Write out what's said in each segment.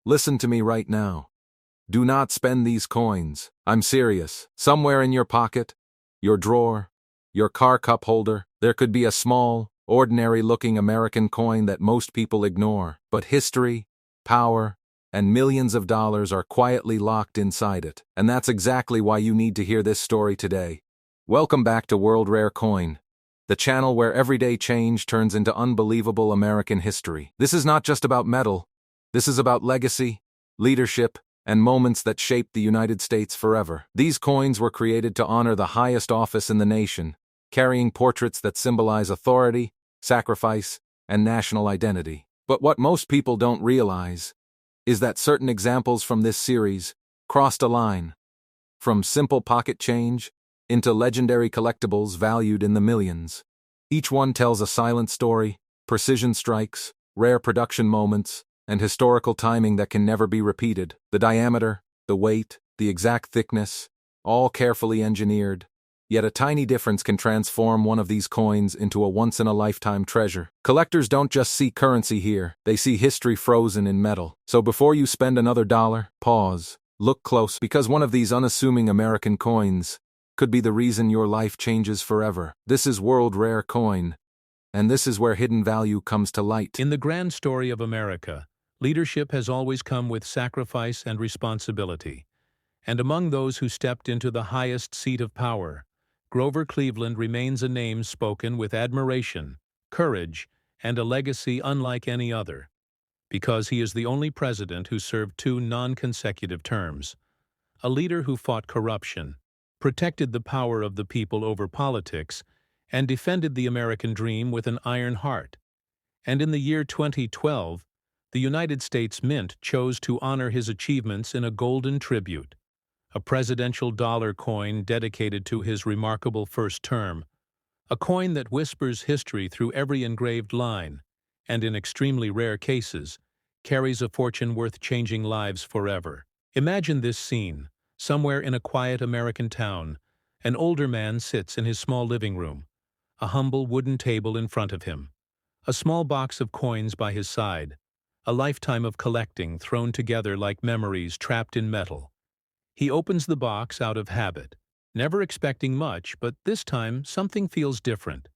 Listen to me right now. Do not spend these coins. I'm serious. Somewhere in your pocket, your drawer, your car cup holder, there could be a small, ordinary-looking American coin that most people ignore. But history, power, and millions of dollars are quietly locked inside it. And that's exactly why you need to hear this story today. Welcome back to World Rare Coin, the channel where everyday change turns into unbelievable American history. This is not just about metal. This is about legacy, leadership, and moments that shaped the United States forever. These coins were created to honor the highest office in the nation, carrying portraits that symbolize authority, sacrifice, and national identity. But what most people don't realize is that certain examples from this series crossed a line, from simple pocket change into legendary collectibles valued in the millions. Each one tells a silent story, precision strikes, rare production moments, and historical timing that can never be repeated. The diameter, the weight, the exact thickness, all carefully engineered. Yet a tiny difference can transform one of these coins into a once-in-a-lifetime treasure. Collectors don't just see currency here, they see history frozen in metal. So before you spend another dollar, pause, look close, because one of these unassuming American coins could be the reason your life changes forever. This is World Rare Coin, and this is where hidden value comes to light. In the grand story of America, leadership has always come with sacrifice and responsibility. And among those who stepped into the highest seat of power, Grover Cleveland remains a name spoken with admiration, courage, and a legacy unlike any other, because he is the only president who served 2 non-consecutive terms, a leader who fought corruption, protected the power of the people over politics, and defended the American dream with an iron heart. And in the year 2012, the United States Mint chose to honor his achievements in a golden tribute, a presidential dollar coin dedicated to his remarkable first term, a coin that whispers history through every engraved line, and in extremely rare cases, carries a fortune worth changing lives forever. Imagine this scene. Somewhere in a quiet American town, an older man sits in his small living room, a humble wooden table in front of him, a small box of coins by his side, a lifetime of collecting thrown together like memories trapped in metal. He opens the box out of habit, never expecting much, but this time something feels different.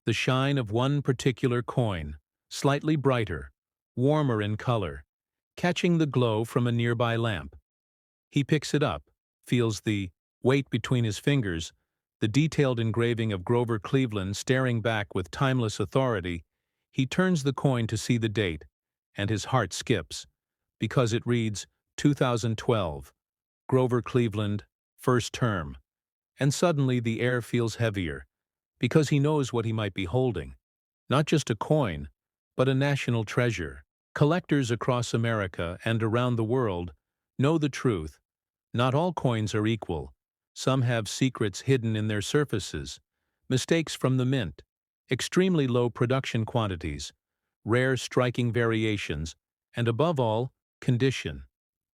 The shine of one particular coin, slightly brighter, warmer in color, catching the glow from a nearby lamp. He picks it up, feels the weight between his fingers, the detailed engraving of Grover Cleveland staring back with timeless authority. He turns the coin to see the date, and his heart skips, because it reads 2012, Grover Cleveland, first term. And suddenly the air feels heavier, because he knows what he might be holding. Not just a coin, but a national treasure. Collectors across America and around the world know the truth. Not all coins are equal. Some have secrets hidden in their surfaces, mistakes from the mint, extremely low production quantities, rare striking variations, and above all, condition.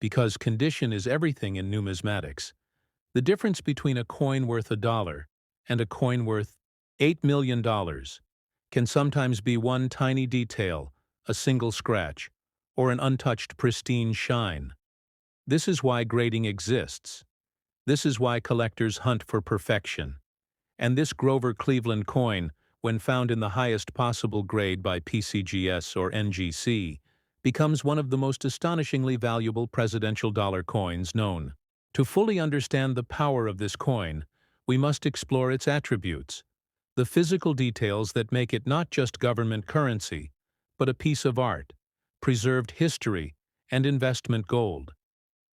Because condition is everything in numismatics. The difference between a coin worth $1 and a coin worth $8 million can sometimes be one tiny detail, a single scratch, or an untouched pristine shine. This is why grading exists. This is why collectors hunt for perfection. And this Grover Cleveland coin, when found in the highest possible grade by PCGS or NGC, becomes one of the most astonishingly valuable presidential dollar coins known. To fully understand the power of this coin, we must explore its attributes, the physical details that make it not just government currency, but a piece of art, preserved history, and investment gold.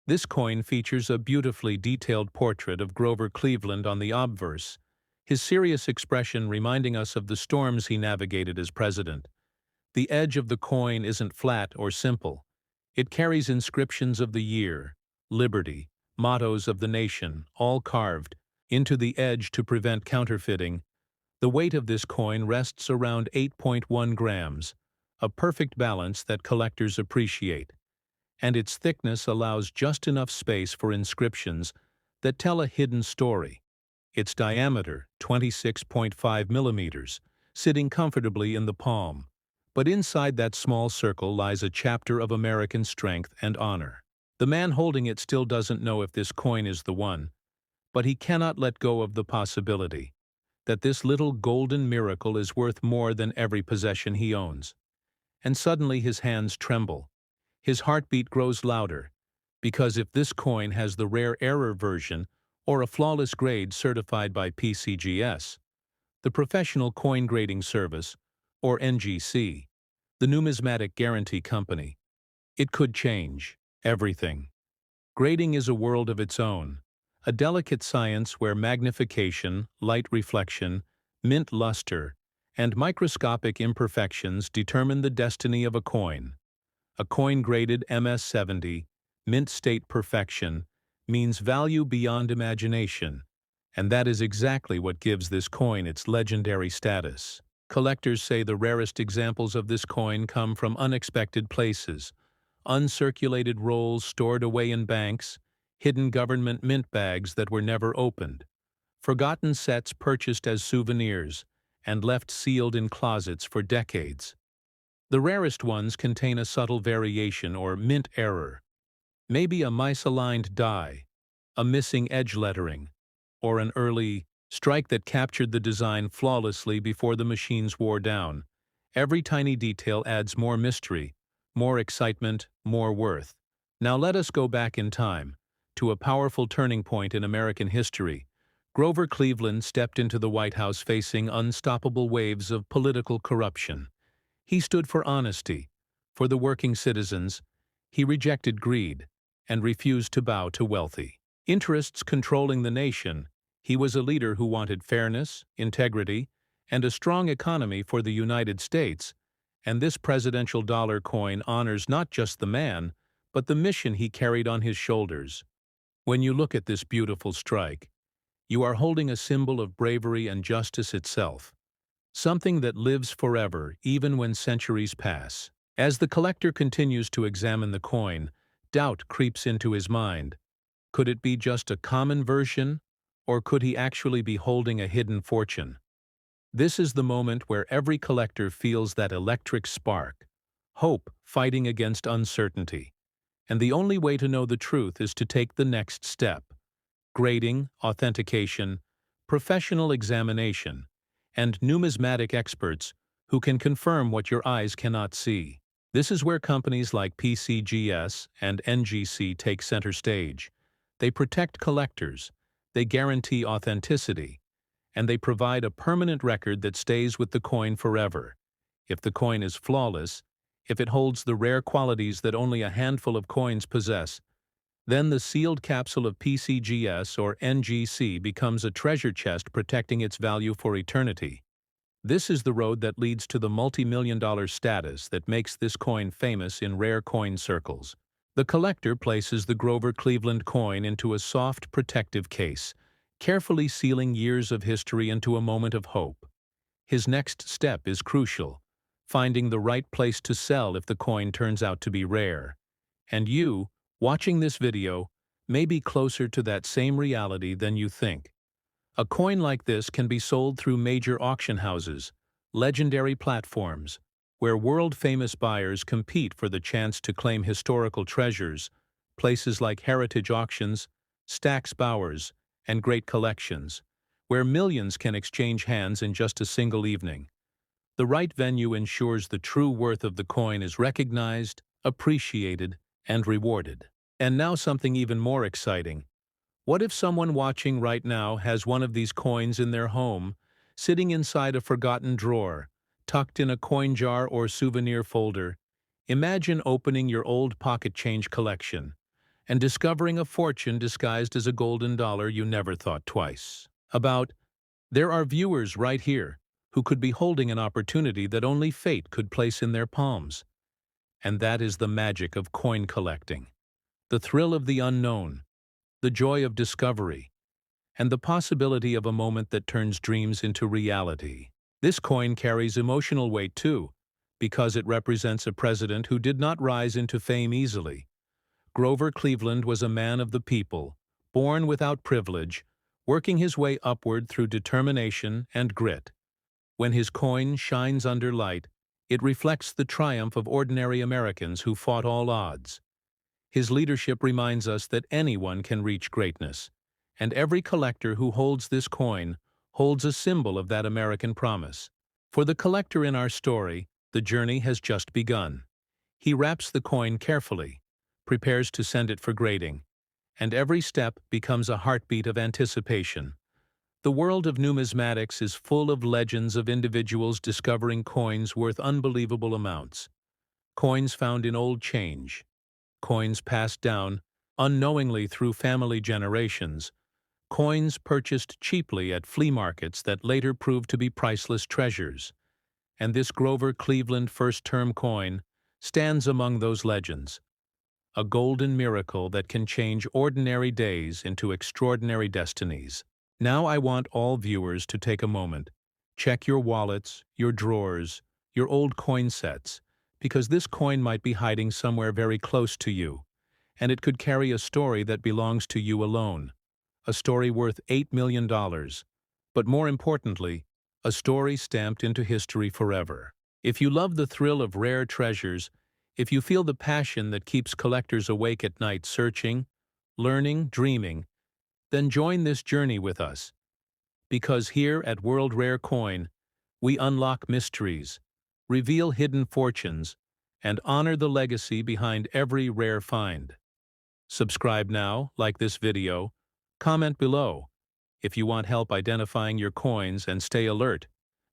This coin features a beautifully detailed portrait of Grover Cleveland on the obverse, his serious expression reminding us of the storms he navigated as president. The edge of the coin isn't flat or simple. It carries inscriptions of the year, liberty, mottos of the nation, all carved into the edge to prevent counterfeiting. The weight of this coin rests around 8.1 grams, a perfect balance that collectors appreciate. And its thickness allows just enough space for inscriptions that tell a hidden story. Its diameter, 26.5 millimeters, sitting comfortably in the palm, But inside that small circle lies a chapter of American strength and honor. The man holding it still doesn't know if this coin is the one, but he cannot let go of the possibility that this little golden miracle is worth more than every possession he owns. And suddenly his hands tremble. His heartbeat grows louder, because if this coin has the rare error version or a flawless grade certified by PCGS, the Professional Coin Grading Service, or NGC, the Numismatic Guarantee Company, it could change everything. Grading is a world of its own, a delicate science where magnification, light reflection, mint luster, and microscopic imperfections determine the destiny of a coin. A coin graded MS-70, mint state perfection, means value beyond imagination, and that is exactly what gives this coin its legendary status. Collectors say the rarest examples of this coin come from unexpected places: uncirculated rolls stored away in banks, hidden government mint bags that were never opened, forgotten sets purchased as souvenirs and left sealed in closets for decades. The rarest ones contain a subtle variation or mint error, maybe a misaligned die, a missing edge lettering, or an early strike that captured the design flawlessly before the machines wore down. Every tiny detail adds more mystery, more excitement, more worth. Now let us go back in time, to a powerful turning point in American history. Grover Cleveland stepped into the White House facing unstoppable waves of political corruption. He stood for honesty, for the working citizens. He rejected greed and refused to bow to wealthy interests controlling the nation. He was a leader who wanted fairness, integrity, and a strong economy for the United States, and this presidential dollar coin honors not just the man, but the mission he carried on his shoulders. When you look at this beautiful strike, you are holding a symbol of bravery and justice itself, something that lives forever even when centuries pass. As the collector continues to examine the coin, doubt creeps into his mind. Could it be just a common version, or could he actually be holding a hidden fortune? This is the moment where every collector feels that electric spark, hope fighting against uncertainty. And the only way to know the truth is to take the next step: grading, authentication, professional examination, and numismatic experts who can confirm what your eyes cannot see. This is where companies like PCGS and NGC take center stage. They protect collectors, they guarantee authenticity, and they provide a permanent record that stays with the coin forever. If the coin is flawless, if it holds the rare qualities that only a handful of coins possess, then the sealed capsule of PCGS or NGC becomes a treasure chest protecting its value for eternity. This is the road that leads to the multi-million-dollar status that makes this coin famous in rare coin circles. The collector places the Grover Cleveland coin into a soft, protective case, carefully sealing years of history into a moment of hope. His next step is crucial: finding the right place to sell if the coin turns out to be rare. And you, watching this video, may be closer to that same reality than you think. A coin like this can be sold through major auction houses, legendary platforms, where world-famous buyers compete for the chance to claim historical treasures, places like Heritage Auctions, Stack's Bowers, and Great Collections, where millions can exchange hands in just a single evening. The right venue ensures the true worth of the coin is recognized, appreciated, and rewarded. And now something even more exciting. What if someone watching right now has one of these coins in their home, sitting inside a forgotten drawer, tucked in a coin jar or souvenir folder? Imagine opening your old pocket change collection and discovering a fortune disguised as a golden dollar you never thought twice about. There are viewers right here who could be holding an opportunity that only fate could place in their palms. And that is the magic of coin collecting. The thrill of the unknown, the joy of discovery, and the possibility of a moment that turns dreams into reality. This coin carries emotional weight too, because it represents a president who did not rise into fame easily. Grover Cleveland was a man of the people, born without privilege, working his way upward through determination and grit. When his coin shines under light, It reflects the triumph of ordinary Americans who fought all odds. His leadership reminds us that anyone can reach greatness, and every collector who holds this coin holds a symbol of that American promise. For the collector in our story, the journey has just begun. He wraps the coin carefully, prepares to send it for grading, and every step becomes a heartbeat of anticipation. The world of numismatics is full of legends of individuals discovering coins worth unbelievable amounts. Coins found in old change, coins passed down unknowingly through family generations, coins purchased cheaply at flea markets that later proved to be priceless treasures. And this Grover Cleveland first-term coin stands among those legends, a golden miracle that can change ordinary days into extraordinary destinies. Now I want all viewers to take a moment, check your wallets, your drawers, your old coin sets, because this coin might be hiding somewhere very close to you, and it could carry a story that belongs to you alone, a story worth $8 million, but more importantly, a story stamped into history forever. If you love the thrill of rare treasures, if you feel the passion that keeps collectors awake at night searching, learning, dreaming, then join this journey with us. Because here at World Rare Coin, we unlock mysteries, reveal hidden fortunes, and honor the legacy behind every rare find. Subscribe now, like this video, comment below if you want help identifying your coins, and stay alert,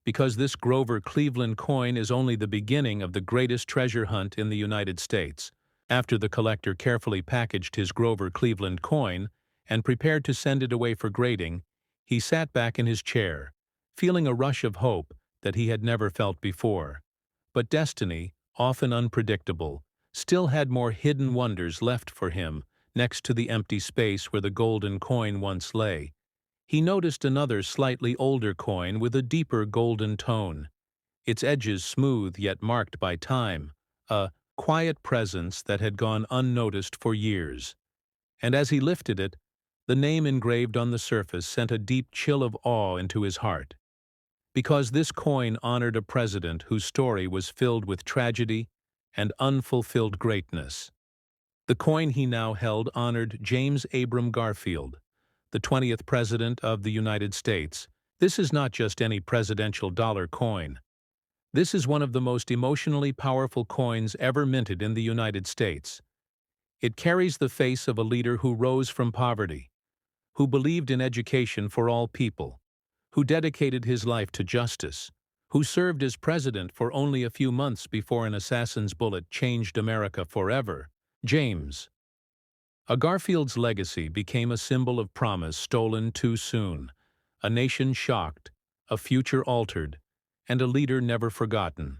because this Grover Cleveland coin is only the beginning of the greatest treasure hunt in the United States. After the collector carefully packaged his Grover Cleveland coin and prepared to send it away for grading, he sat back in his chair, feeling a rush of hope that he had never felt before. But destiny, often unpredictable, still had more hidden wonders left for him next to the empty space where the golden coin once lay. He noticed another slightly older coin with a deeper golden tone, its edges smooth yet marked by time, a quiet presence that had gone unnoticed for years. And as he lifted it, the name engraved on the surface sent a deep chill of awe into his heart. Because this coin honored a president whose story was filled with tragedy and unfulfilled greatness. The coin he now held honored James Abram Garfield, the 20th President of the United States. This is not just any presidential dollar coin. This is one of the most emotionally powerful coins ever minted in the United States. It carries the face of a leader who rose from poverty, who believed in education for all people, who dedicated his life to justice, who served as president for only a few months before an assassin's bullet changed America forever. James. Garfield's legacy became a symbol of promise stolen too soon, a nation shocked, a future altered, and a leader never forgotten.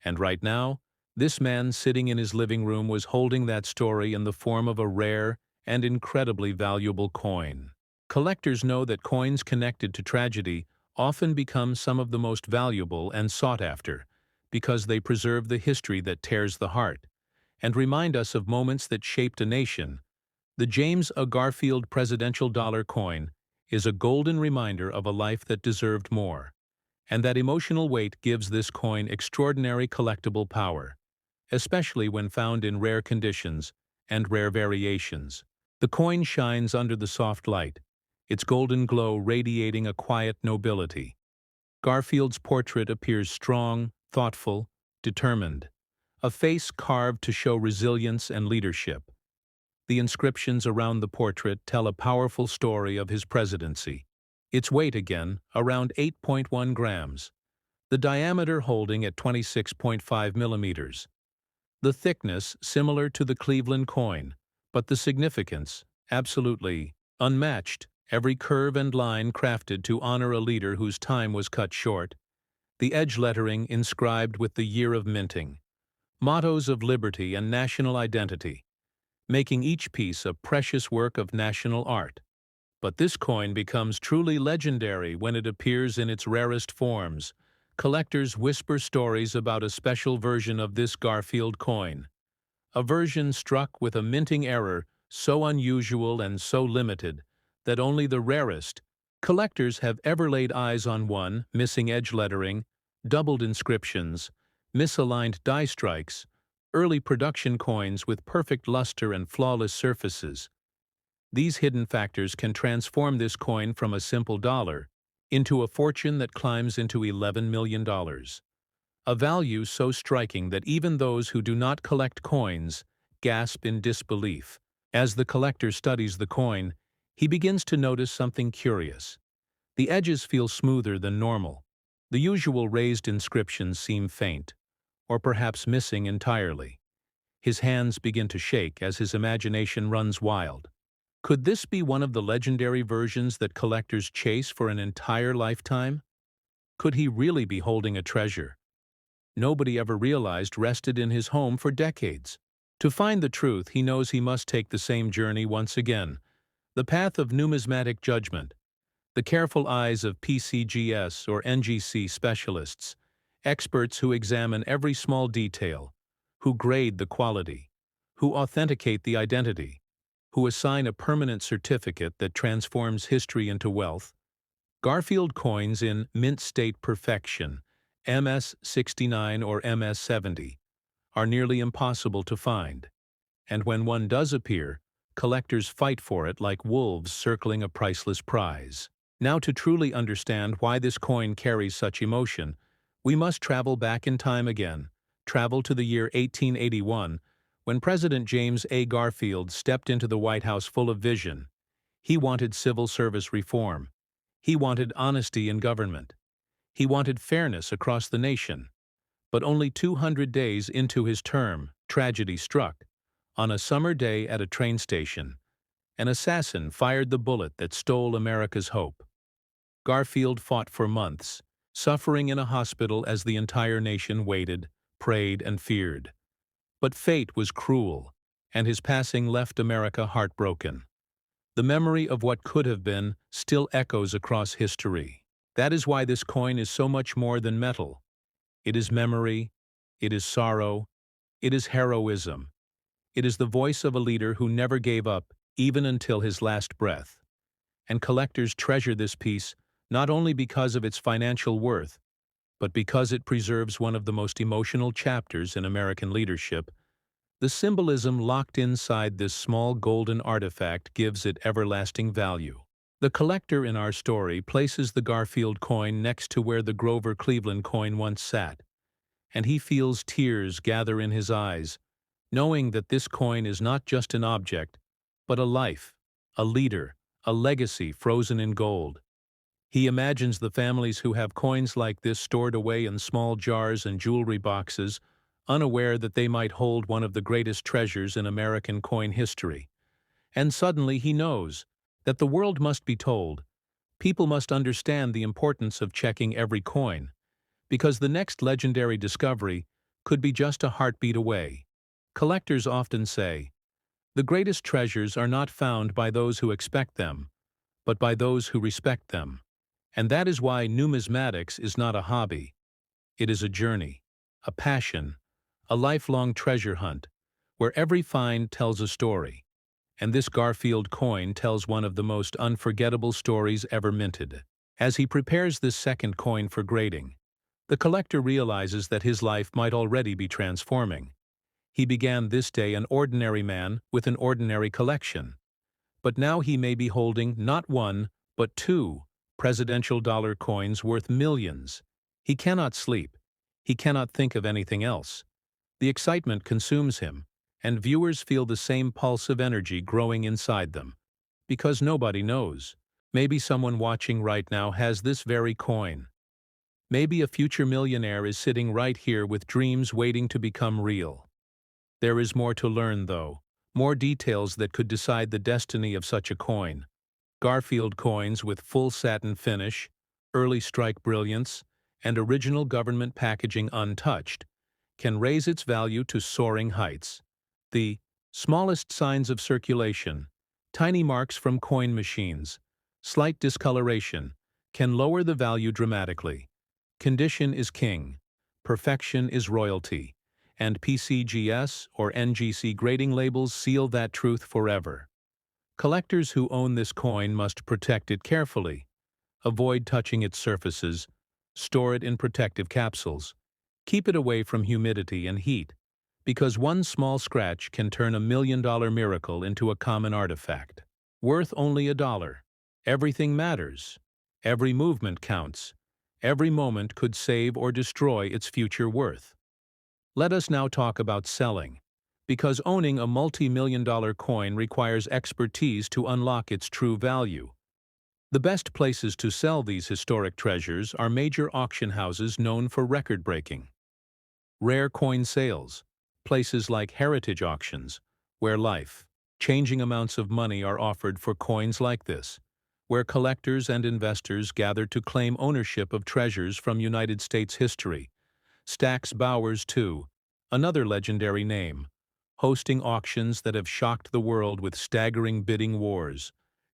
And right now, this man sitting in his living room was holding that story in the form of a rare and incredibly valuable coin. Collectors know that coins connected to tragedy often become some of the most valuable and sought after, because they preserve the history that tears the heart, and remind us of moments that shaped a nation. The James Garfield presidential dollar coin is a golden reminder of a life that deserved more, and that emotional weight gives this coin extraordinary collectible power, especially when found in rare conditions and rare variations. The coin shines under the soft light, its golden glow radiating a quiet nobility. Garfield's portrait appears strong, thoughtful, determined, a face carved to show resilience and leadership. The inscriptions around the portrait tell a powerful story of his presidency. Its weight again, around 8.1 grams. The diameter holding at 26.5 millimeters. The thickness similar to the Cleveland coin, but the significance, absolutely unmatched. Every curve and line crafted to honor a leader whose time was cut short. The edge lettering inscribed with the year of minting. Mottos of liberty and national identity, making each piece a precious work of national art. But this coin becomes truly legendary when it appears in its rarest forms. Collectors whisper stories about a special version of this Garfield coin. A version struck with a minting error so unusual and so limited that only the rarest collectors have ever laid eyes on. One, missing edge lettering, doubled inscriptions, misaligned die strikes, early production coins with perfect luster and flawless surfaces. These hidden factors can transform this coin from a simple dollar into a fortune that climbs into $11 million. A value so striking that even those who do not collect coins gasp in disbelief. As the collector studies the coin, he begins to notice something curious. The edges feel smoother than normal. The usual raised inscriptions seem faint, or perhaps missing entirely. His hands begin to shake as his imagination runs wild. Could this be one of the legendary versions that collectors chase for an entire lifetime? Could he really be holding a treasure nobody ever realized rested in his home for decades? To find the truth, he knows he must take the same journey once again, the path of numismatic judgment. The careful eyes of PCGS or NGC specialists, experts who examine every small detail, who grade the quality, who authenticate the identity, who assign a permanent certificate that transforms history into wealth. Garfield coins in mint state perfection, MS-69 or MS-70, are nearly impossible to find. And when one does appear, collectors fight for it like wolves circling a priceless prize. Now, to truly understand why this coin carries such emotion, we must travel back in time again, travel to the year 1881, when President James A. Garfield stepped into the White House full of vision. He wanted civil service reform. He wanted honesty in government. He wanted fairness across the nation. But only 200 days into his term, tragedy struck. On a summer day at a train station, an assassin fired the bullet that stole America's hope. Garfield fought for months, suffering in a hospital as the entire nation waited, prayed, and feared. But fate was cruel, and his passing left America heartbroken. The memory of what could have been still echoes across history. That is why this coin is so much more than metal. It is memory, it is sorrow, it is heroism. It is the voice of a leader who never gave up, even until his last breath. And collectors treasure this piece not only because of its financial worth, but because it preserves one of the most emotional chapters in American leadership. The symbolism locked inside this small golden artifact gives it everlasting value. The collector in our story places the Garfield coin next to where the Grover Cleveland coin once sat, and he feels tears gather in his eyes, knowing that this coin is not just an object, but a life, a leader, a legacy frozen in gold. He imagines the families who have coins like this stored away in small jars and jewelry boxes, unaware that they might hold one of the greatest treasures in American coin history. And suddenly he knows that the world must be told. People must understand the importance of checking every coin, because the next legendary discovery could be just a heartbeat away. Collectors often say, "The greatest treasures are not found by those who expect them, but by those who respect them." And that is why numismatics is not a hobby. It is a journey, a passion, a lifelong treasure hunt, where every find tells a story. And this Garfield coin tells one of the most unforgettable stories ever minted. As he prepares this second coin for grading, the collector realizes that his life might already be transforming. He began this day an ordinary man with an ordinary collection. But now he may be holding not one, but two presidential dollar coins worth millions. He cannot sleep. He cannot think of anything else. The excitement consumes him, and viewers feel the same pulse of energy growing inside them. Because nobody knows. Maybe someone watching right now has this very coin. Maybe a future millionaire is sitting right here with dreams waiting to become real. There is more to learn, though, more details that could decide the destiny of such a coin. Garfield coins with full satin finish, early strike brilliance, and original government packaging untouched can raise its value to soaring heights. The smallest signs of circulation, tiny marks from coin machines, slight discoloration, can lower the value dramatically. Condition is king. Perfection is royalty. And PCGS or NGC grading labels seal that truth forever. Collectors who own this coin must protect it carefully, avoid touching its surfaces, store it in protective capsules, Keep it away from humidity and heat, because one small scratch can turn $1 million miracle into a common artifact. Worth only $1. Everything matters. Every movement counts. Every moment could save or destroy its future worth. Let us now talk about selling, because owning a multi-million-dollar coin requires expertise to unlock its true value. The best places to sell these historic treasures are major auction houses known for record-breaking. Rare coin sales, places like heritage auctions, where life-changing amounts of money are offered for coins like this, where collectors and investors gather to claim ownership of treasures from United States history. Stack's Bowers, too, another legendary name, hosting auctions that have shocked the world with staggering bidding wars.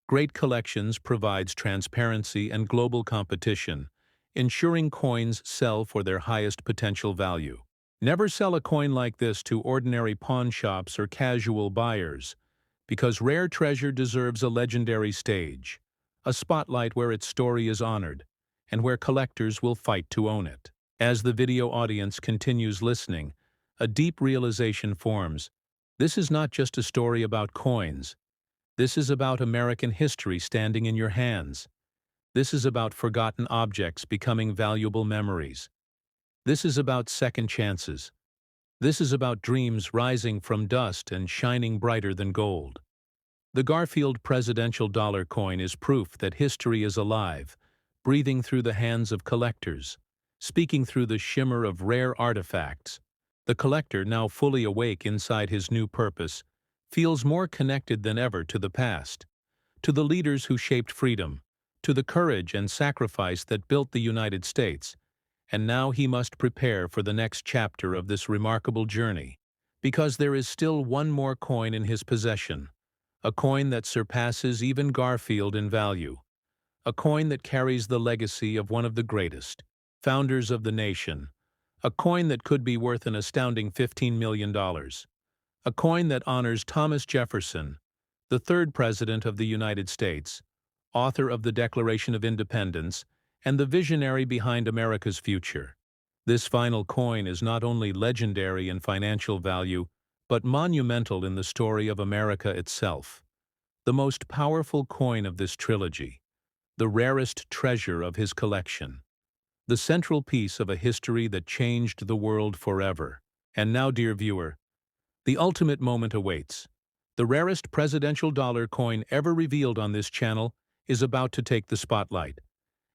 Great Collections provides transparency and global competition, ensuring coins sell for their highest potential value. Never sell a coin like this to ordinary pawn shops or casual buyers, because rare treasure deserves a legendary stage, a spotlight where its story is honored, and where collectors will fight to own it. As the video audience continues listening, a deep realization forms. This is not just a story about coins. This is about American history standing in your hands. This is about forgotten objects becoming valuable memories. This is about second chances. This is about dreams rising from dust and shining brighter than gold. The Garfield presidential dollar coin is proof that history is alive, breathing through the hands of collectors, speaking through the shimmer of rare artifacts. The collector, now fully awake inside his new purpose, feels more connected than ever to the past, to the leaders who shaped freedom, to the courage and sacrifice that built the United States, and now he must prepare for the next chapter of this remarkable journey, because there is still one more coin in his possession, a coin that surpasses even Garfield in value, a coin that carries the legacy of one of the greatest founders of the nation, a coin that could be worth an astounding $15 million, a coin that honors Thomas Jefferson, the third President of the United States, author of the Declaration of Independence, and the visionary behind America's future. This final coin is not only legendary in financial value, but monumental in the story of America itself. The most powerful coin of this trilogy, the rarest treasure of his collection, the central piece of a history that changed the world forever. And now, dear viewer, the ultimate moment awaits. The rarest presidential dollar coin ever revealed on this channel is about to take the spotlight,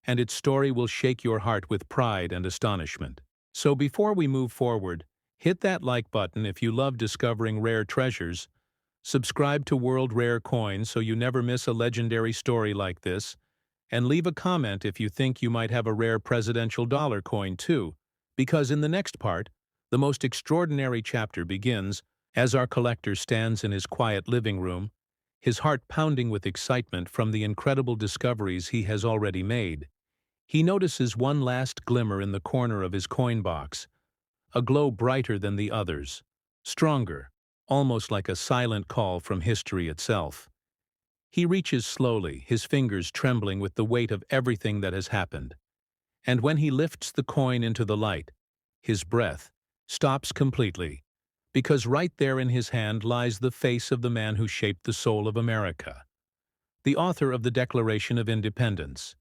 and its story will shake your heart with pride and astonishment. So before we move forward, hit that like button if you love discovering rare treasures, subscribe to World Rare Coins so you never miss a legendary story like this, and leave a comment if you think you might have a rare presidential dollar coin too, because in the next part, the most extraordinary chapter begins as our collector stands in his quiet living room, his heart pounding with excitement from the incredible discoveries he has already made. He notices one last glimmer in the corner of his coin box, a glow brighter than the others, stronger, almost like a silent call from history itself. He reaches slowly, his fingers trembling with the weight of everything that has happened. And when he lifts the coin into the light, his breath stops completely, because right there in his hand lies the face of the man who shaped the soul of America, the author of the Declaration of Independence,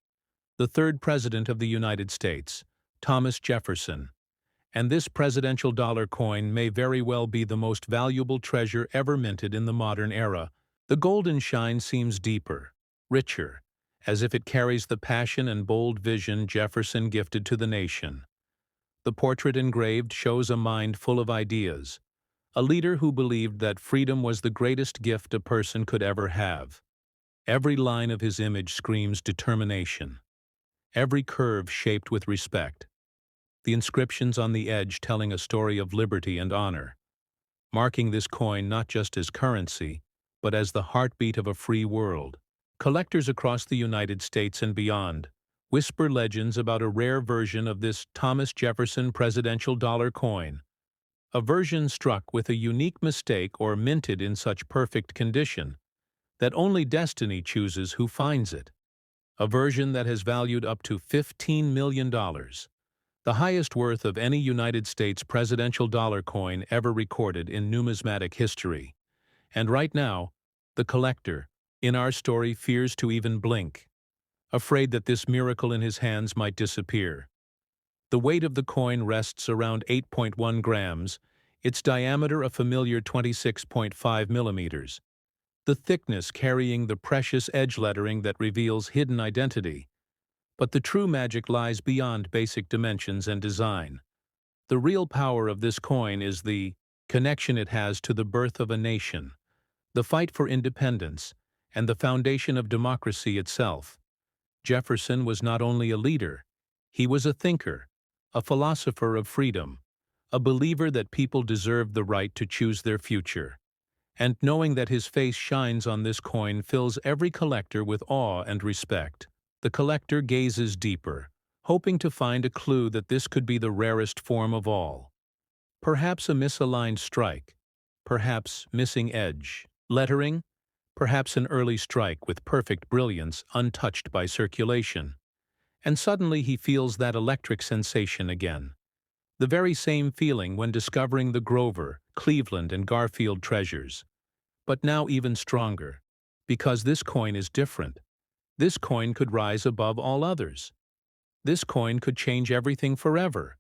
the third President of the United States, Thomas Jefferson. And this presidential dollar coin may very well be the most valuable treasure ever minted in the modern era. The golden shine seems deeper, richer, as if it carries the passion and bold vision Jefferson gifted to the nation. The portrait engraved shows a mind full of ideas, a leader who believed that freedom was the greatest gift a person could ever have. Every line of his image screams determination, every curve shaped with respect, the inscriptions on the edge telling a story of liberty and honor, marking this coin not just as currency, but as the heartbeat of a free world. Collectors across the United States and beyond whisper legends about a rare version of this Thomas Jefferson presidential dollar coin, a version struck with a unique mistake or minted in such perfect condition that only destiny chooses who finds it, a version that has valued up to $15 million, the highest worth of any United States presidential dollar coin ever recorded in numismatic history. And right now, the collector, in our story, fears to even blink, afraid that this miracle in his hands might disappear. The weight of the coin rests around 8.1 grams, its diameter a familiar 26.5 millimeters, the thickness carrying the precious edge lettering that reveals hidden identity. But the true magic lies beyond basic dimensions and design. The real power of this coin is the connection it has to the birth of a nation, the fight for independence, and the foundation of democracy itself. Jefferson was not only a leader, he was a thinker, a philosopher of freedom, a believer that people deserved the right to choose their future. And knowing that his face shines on this coin fills every collector with awe and respect. The collector gazes deeper, hoping to find a clue that this could be the rarest form of all. Perhaps a misaligned strike, perhaps missing edge, lettering, perhaps an early strike with perfect brilliance untouched by circulation. And suddenly he feels that electric sensation again. The very same feeling when discovering the Grover, Cleveland, and Garfield treasures. But now even stronger, because this coin is different. This coin could rise above all others. This coin could change everything forever.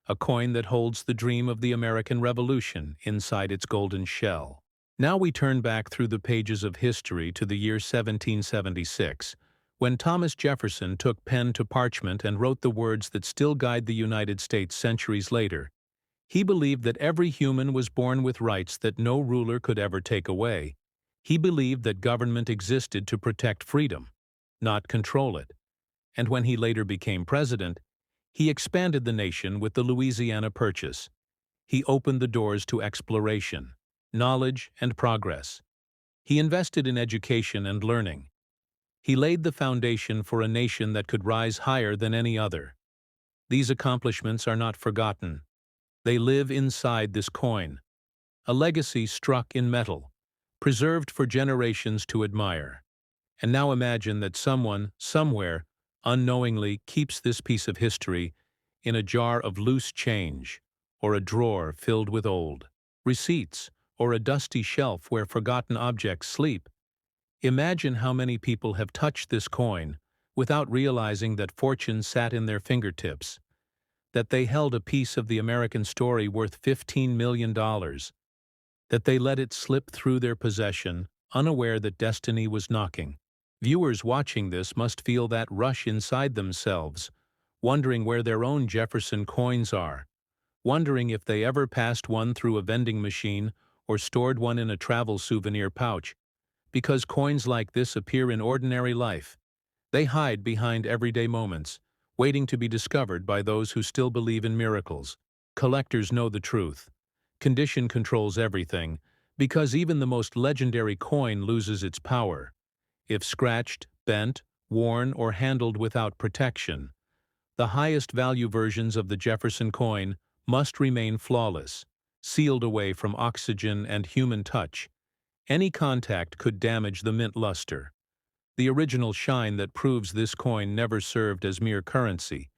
A coin that holds the dream of the American Revolution inside its golden shell. Now we turn back through the pages of history to the year 1776, when Thomas Jefferson took pen to parchment and wrote the words that still guide the United States centuries later. He believed that every human was born with rights that no ruler could ever take away. He believed that government existed to protect freedom, not control it. And when he later became president, he expanded the nation with the Louisiana Purchase. He opened the doors to exploration, knowledge, and progress. He invested in education and learning. He laid the foundation for a nation that could rise higher than any other. These accomplishments are not forgotten. They live inside this coin, a legacy struck in metal, preserved for generations to admire. And now imagine that someone, somewhere, unknowingly keeps this piece of history in a jar of loose change, or a drawer filled with old receipts, or a dusty shelf where forgotten objects sleep. Imagine how many people have touched this coin without realizing that fortune sat in their fingertips, that they held a piece of the American story worth $15 million, that they let it slip through their possession, unaware that destiny was knocking. Viewers watching this must feel that rush inside themselves, wondering where their own Jefferson coins are, wondering if they ever passed one through a vending machine or stored one in a travel souvenir pouch. Because coins like this appear in ordinary life. They hide behind everyday moments, waiting to be discovered by those who still believe in miracles. Collectors know the truth. Condition controls everything, because even the most legendary coin loses its power if scratched, bent, worn, or handled without protection. The highest value versions of the Jefferson coin must remain flawless, sealed away from oxygen and human touch. Any contact could damage the mint luster, the original shine that proves this coin never served as mere currency,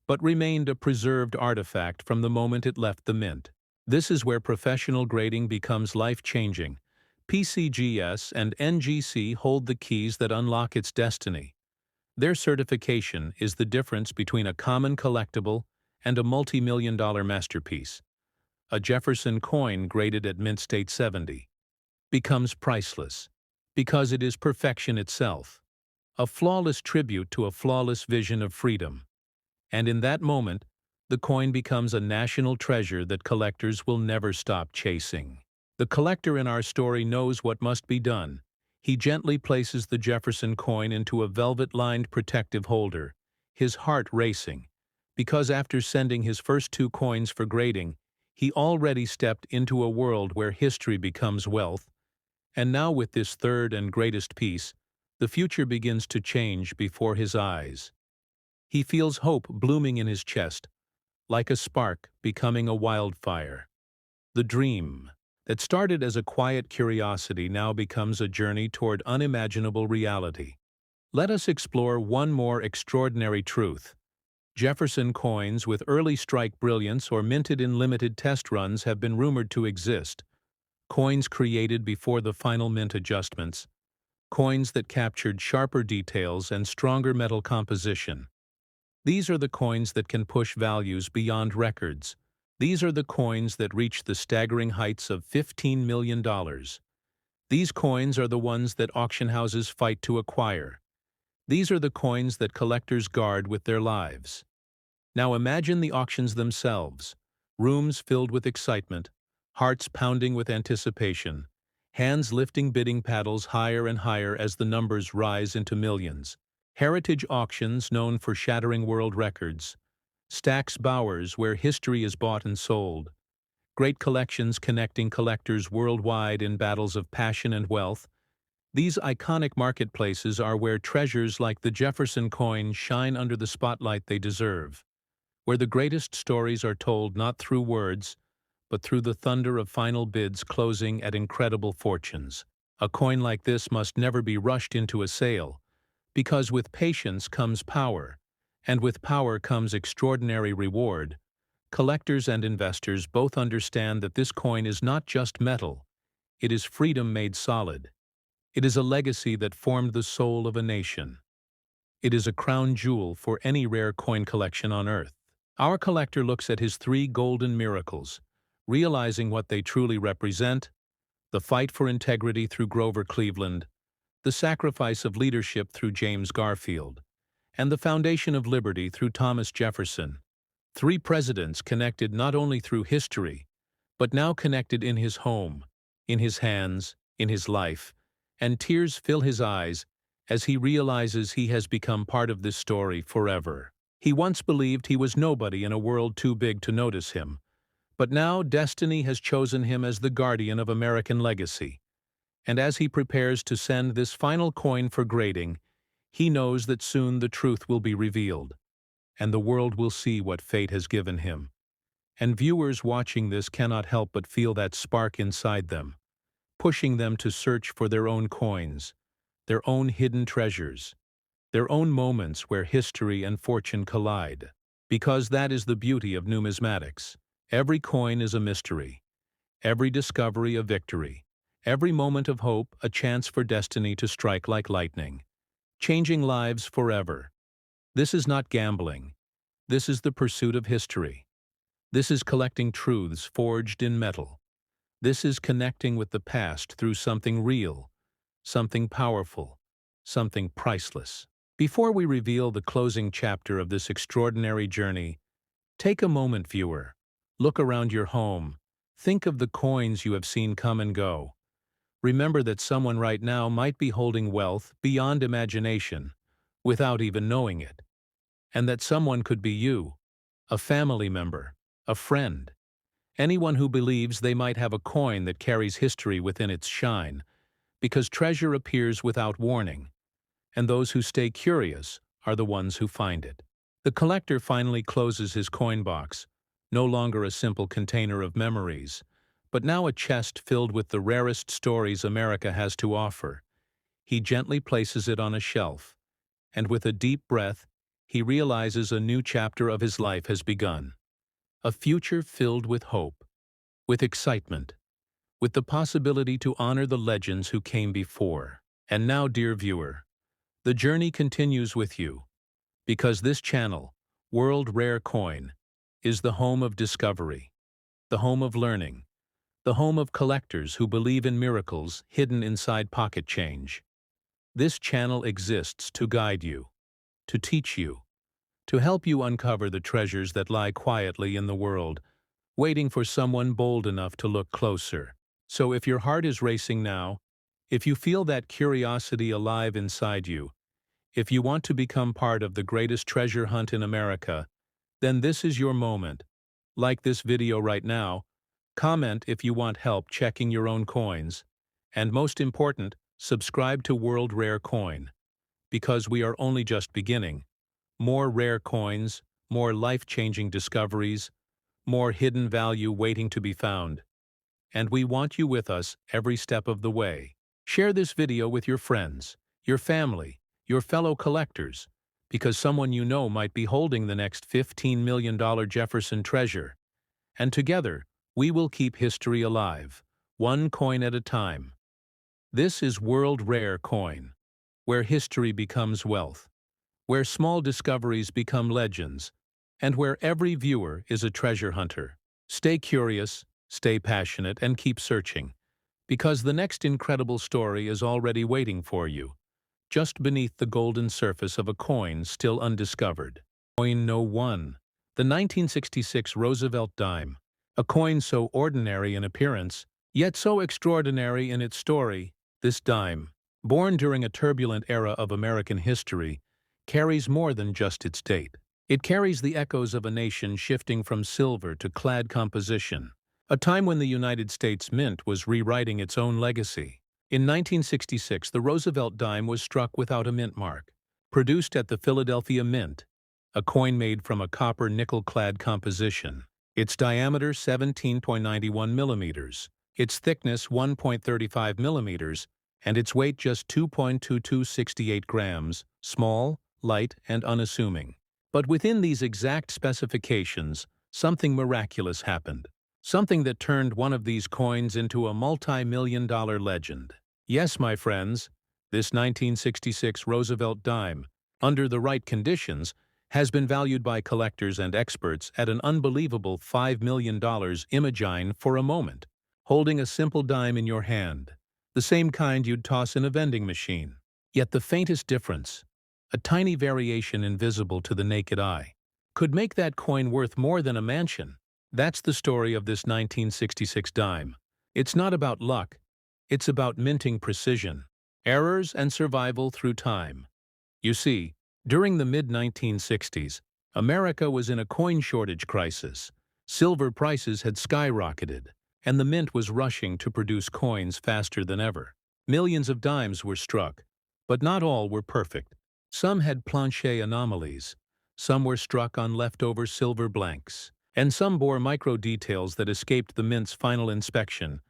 but remained a preserved artifact from the moment it left the mint. This is where professional grading becomes life-changing. PCGS and NGC hold the keys that unlock its destiny. Their certification is the difference between a common collectible and a multi-million-dollar masterpiece. A Jefferson coin graded at Mint State 70 becomes priceless because it is perfection itself, a flawless tribute to a flawless vision of freedom. And in that moment, the coin becomes a national treasure that collectors will never stop chasing. The collector in our story knows what must be done. He gently places the Jefferson coin into a velvet-lined protective holder, his heart racing, because after sending his first 2 coins for grading, he already stepped into a world where history becomes wealth. And now with this third and greatest piece, the future begins to change before his eyes. He feels hope blooming in his chest, like a spark becoming a wildfire. The dream that started as a quiet curiosity now becomes a journey toward unimaginable reality. Let us explore one more extraordinary truth. Jefferson coins with early strike brilliance or minted in limited test runs have been rumored to exist. Coins created before the final mint adjustments. Coins that captured sharper details and stronger metal composition. These are the coins that can push values beyond records. These are the coins that reach the staggering heights of $15 million. These coins are the ones that auction houses fight to acquire. These are the coins that collectors guard with their lives. Now imagine the auctions themselves, rooms filled with excitement, hearts pounding with anticipation, hands lifting bidding paddles higher and higher as the numbers rise into millions. Heritage auctions known for shattering world records, Stack's Bowers where history is bought and sold, great collections connecting collectors worldwide in battles of passion and wealth. These iconic marketplaces are where treasures like the Jefferson coin shine under the spotlight they deserve, where the greatest stories are told not through words, but through the thunder of final bids closing at incredible fortunes. A coin like this must never be rushed into a sale, because with patience comes power, and with power comes extraordinary reward. Collectors and investors both understand that this coin is not just metal, it is freedom made solid. It is a legacy that formed the soul of a nation. It is a crown jewel for any rare coin collection on Earth. Our collector looks at his three golden miracles, realizing what they truly represent: the fight for integrity through Grover Cleveland, the sacrifice of leadership through James Garfield, and the foundation of liberty through Thomas Jefferson. Three presidents connected not only through history, but now connected in his home, in his hands, in his life, and tears fill his eyes as he realizes he has become part of this story forever. He once believed he was nobody in a world too big to notice him, but now destiny has chosen him as the guardian of American legacy. And as he prepares to send this final coin for grading, he knows that soon the truth will be revealed, and the world will see what fate has given him. And viewers watching this cannot help but feel that spark inside them, pushing them to search for their own coins, their own hidden treasures, their own moments where history and fortune collide. Because that is the beauty of numismatics. Every coin is a mystery, every discovery a victory, every moment of hope a chance for destiny to strike like lightning, changing lives forever. This is not gambling. This is the pursuit of history. This is collecting truths forged in metal. This is connecting with the past through something real, something powerful, something priceless. Before we reveal the closing chapter of this extraordinary journey, take a moment, viewer. Look around your home. Think of the coins you have seen come and go. Remember that someone right now might be holding wealth beyond imagination, without even knowing it. And that someone could be you, a family member, a friend, anyone who believes they might have a coin that carries history within its shine, because treasure appears without warning, and those who stay curious are the ones who find it. The collector finally closes his coin box, no longer a simple container of memories, but now a chest filled with the rarest stories America has to offer. He gently places it on a shelf, and with a deep breath, he realizes a new chapter of his life has begun. A future filled with hope, with excitement, with the possibility to honor the legends who came before. And now, dear viewer, the journey continues with you, because this channel, World Rare Coin, is the home of discovery, the home of learning, the home of collectors who believe in miracles hidden inside pocket change. This channel exists to guide you, to teach you, to help you uncover the treasures that lie quietly in the world, waiting for someone bold enough to look closer. So if your heart is racing now, if you feel that curiosity alive inside you, if you want to become part of the greatest treasure hunt in America, then this is your moment. Like this video right now, comment if you want help checking your own coins, and most important, subscribe to World Rare Coin, because we are only just beginning. More rare coins, more life-changing discoveries, more hidden value waiting to be found. And we want you with us every step of the way. Share this video with your friends, your family, your fellow collectors, because someone you know might be holding the next $15 million Jefferson treasure. And together, we will keep history alive, one coin at a time. This is World Rare Coin, where history becomes wealth, where small discoveries become legends, and where every viewer is a treasure hunter. Stay curious, stay passionate, and keep searching, because the next incredible story is already waiting for you, just beneath the golden surface of a coin still undiscovered. Coin No. 1. The 1966 Roosevelt dime. A coin so ordinary in appearance, yet so extraordinary in its story. This dime, born during a turbulent era of American history, carries more than just its date. It carries the echoes of a nation shifting from silver to clad composition, a time when the United States Mint was rewriting its own legacy. In 1966, the Roosevelt dime was struck without a mint mark. Produced at the Philadelphia Mint, a coin made from a copper nickel-clad composition. Its diameter 17.91 millimeters, its thickness 1.35 millimeters, and its weight just 2.2268 grams, small, light, and unassuming. But within these exact specifications, something miraculous happened. Something that turned one of these coins into a multi-million-dollar legend. Yes, my friends, this 1966 Roosevelt dime, under the right conditions, has been valued by collectors and experts at an unbelievable $5 million. Imagine for a moment, holding a simple dime in your hand, the same kind you'd toss in a vending machine. Yet the faintest difference, a tiny variation invisible to the naked eye, could make that coin worth more than a mansion. That's the story of this 1966 dime. It's not about luck, it's about minting precision, errors, and survival through time. You see, during the mid-1960s, America was in a coin shortage crisis. Silver prices had skyrocketed, and the mint was rushing to produce coins faster than ever. Millions of dimes were struck, but not all were perfect. Some had plancher anomalies, some were struck on leftover silver blanks, and some bore micro-details that escaped the mint's final inspection.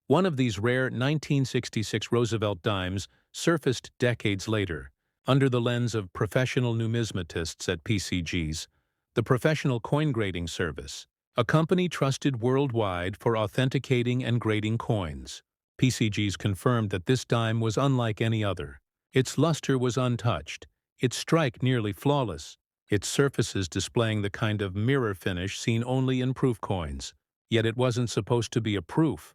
One of these rare 1966 Roosevelt dimes surfaced decades later, under the lens of professional numismatists at PCG's, the Professional Coin Grading Service, a company trusted worldwide for authenticating and grading coins. PCG's confirmed that this dime was unlike any other. Its luster was untouched, its strike nearly flawless, its surfaces displaying the kind of mirror finish seen only in proof coins. Yet it wasn't supposed to be a proof.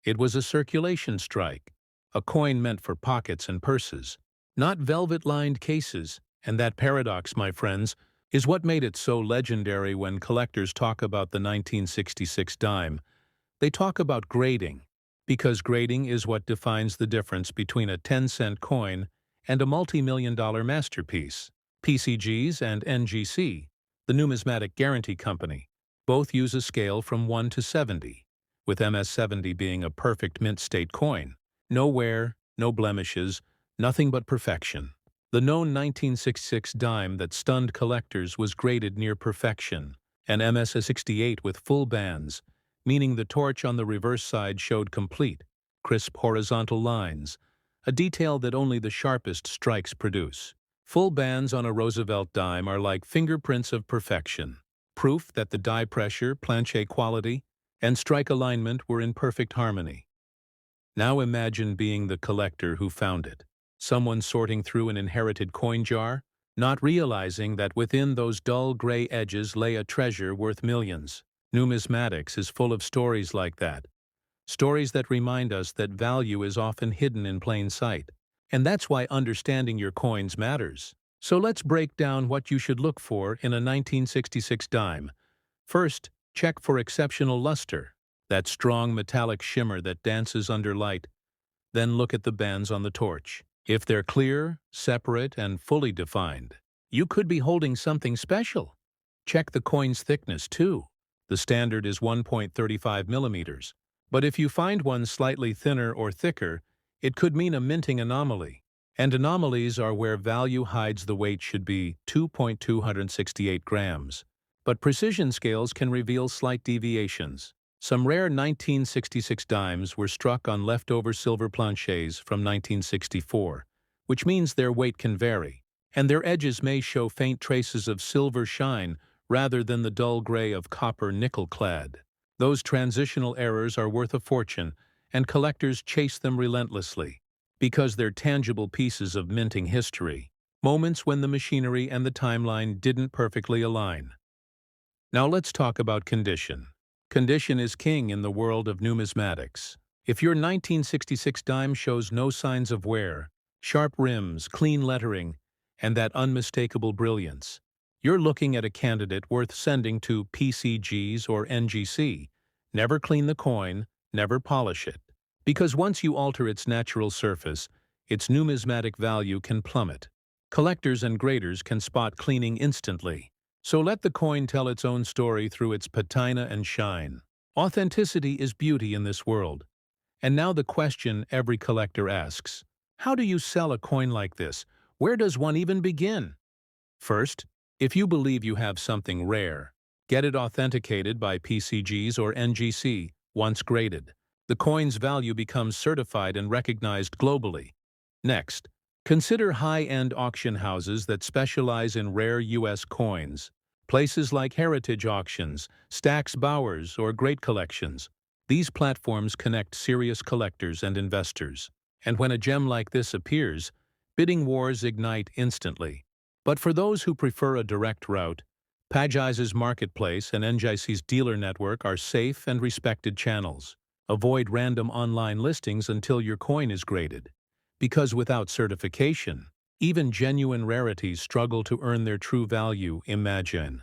It was a circulation strike, a coin meant for pockets and purses, not velvet-lined cases. And that paradox, my friends, is what made it so legendary. When collectors talk about the 1966 dime, they talk about grading, because grading is what defines the difference between a 10-cent coin and a multi-million-dollar masterpiece. PCG's and NGC, the Numismatic Guarantee Company, both use a scale from 1 to 70, with MS-70 being a perfect mint-state coin. No wear, no blemishes, nothing but perfection. The known 1966 dime that stunned collectors was graded near perfection, an MS-68 with full bands, meaning the torch on the reverse side showed complete, crisp horizontal lines, a detail that only the sharpest strikes produce. Full bands on a Roosevelt dime are like fingerprints of perfection, proof that the die pressure, plancher quality, and strike alignment were in perfect harmony. Now imagine being the collector who found it. Someone sorting through an inherited coin jar, not realizing that within those dull gray edges lay a treasure worth millions. Numismatics is full of stories like that. Stories that remind us that value is often hidden in plain sight. And that's why understanding your coins matters. So let's break down what you should look for in a 1966 dime. First, check for exceptional luster, that strong metallic shimmer that dances under light. Then look at the bands on the torch. If they're clear, separate, and fully defined, you could be holding something special. Check the coin's thickness, too. The standard is 1.35 millimeters. But if you find one slightly thinner or thicker, it could mean a minting anomaly. And anomalies are where value hides. The weight should be 2.268 grams. But precision scales can reveal slight deviations. Some rare 1966 dimes were struck on leftover silver planchers from 1964, which means their weight can vary. and their edges may show faint traces of silver shine rather than the dull gray of copper nickel-clad. Those transitional errors are worth a fortune, and collectors chase them relentlessly, because they're tangible pieces of minting history, moments when the machinery and the timeline didn't perfectly align. Now let's talk about condition. Condition is king in the world of numismatics. If your 1966 dime shows no signs of wear, sharp rims, clean lettering, and that unmistakable brilliance, you're looking at a candidate worth sending to PCGs or NGC. Never clean the coin, never polish it. Because once you alter its natural surface, its numismatic value can plummet. Collectors and graders can spot cleaning instantly. So let the coin tell its own story through its patina and shine. Authenticity is beauty in this world. And now the question every collector asks: how do you sell a coin like this? Where does one even begin? First, if you believe you have something rare, get it authenticated by PCGs or NGC. Once graded, the coin's value becomes certified and recognized globally. Next, consider high-end auction houses that specialize in rare U.S. coins. Places like Heritage Auctions, Stax Bowers, or Great Collections. These platforms connect serious collectors and investors. And when a gem like this appears, bidding wars ignite instantly. But for those who prefer a direct route, Pagise's Marketplace and NGC's dealer network are safe and respected channels. Avoid random online listings until your coin is graded. Because without certification, even genuine rarities struggle to earn their true value. Imagine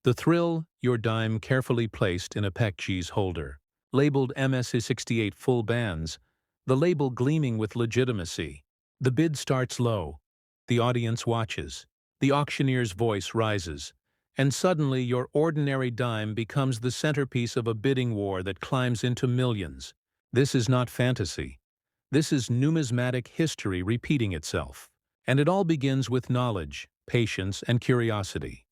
the thrill: your dime carefully placed in a PCG's holder, labeled MS68 full bands, the label gleaming with legitimacy. The bid starts low. The audience watches. The auctioneer's voice rises. And suddenly your ordinary dime becomes the centerpiece of a bidding war that climbs into millions. This is not fantasy. This is numismatic history repeating itself. And it all begins with knowledge, patience, and curiosity.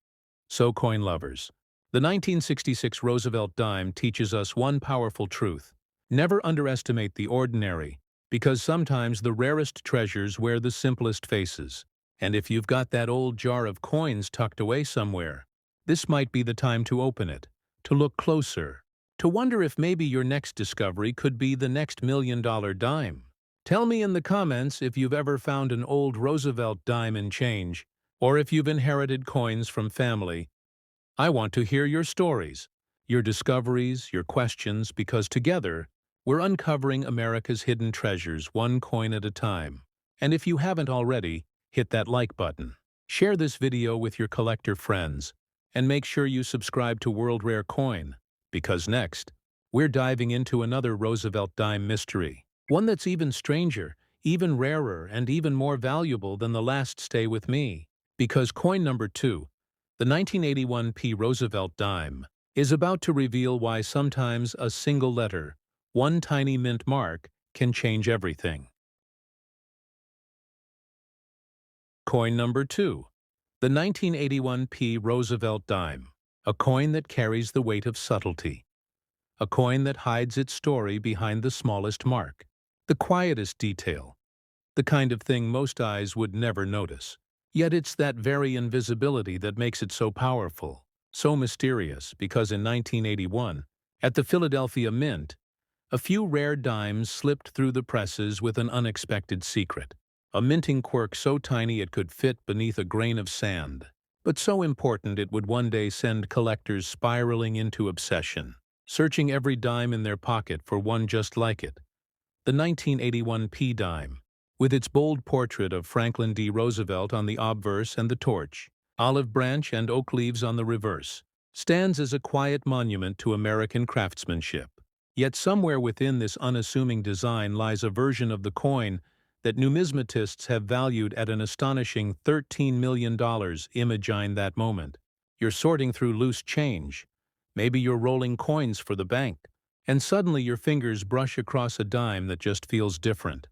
So, coin lovers, the 1966 Roosevelt dime teaches us one powerful truth. Never underestimate the ordinary, because sometimes the rarest treasures wear the simplest faces. And if you've got that old jar of coins tucked away somewhere, this might be the time to open it, to look closer, to wonder if maybe your next discovery could be the next $1,000,000 dime. Tell me in the comments if you've ever found an old Roosevelt dime and change, or if you've inherited coins from family. I want to hear your stories, your discoveries, your questions, because together, we're uncovering America's hidden treasures one coin at a time. And if you haven't already, hit that like button. Share this video with your collector friends, and make sure you subscribe to World Rare Coin, because next, we're diving into another Roosevelt dime mystery. One that's even stranger, even rarer, and even more valuable than the last. Stay with me, because coin number 2, the 1981 P Roosevelt dime, is about to reveal why sometimes a single letter, one tiny mint mark, can change everything. Coin number 2, the 1981 P Roosevelt dime, a coin that carries the weight of subtlety. A coin that hides its story behind the smallest mark, the quietest detail, the kind of thing most eyes would never notice. Yet it's that very invisibility that makes it so powerful, so mysterious, because in 1981, at the Philadelphia Mint, a few rare dimes slipped through the presses with an unexpected secret. A minting quirk so tiny it could fit beneath a grain of sand, but so important it would one day send collectors spiraling into obsession, searching every dime in their pocket for one just like it. The 1981 P dime, with its bold portrait of Franklin D. Roosevelt on the obverse and the torch, olive branch and oak leaves on the reverse, stands as a quiet monument to American craftsmanship. Yet somewhere within this unassuming design lies a version of the coin that numismatists have valued at an astonishing $13 million. Imagine that moment. You're sorting through loose change. Maybe you're rolling coins for the bank, and suddenly your fingers brush across a dime that just feels different.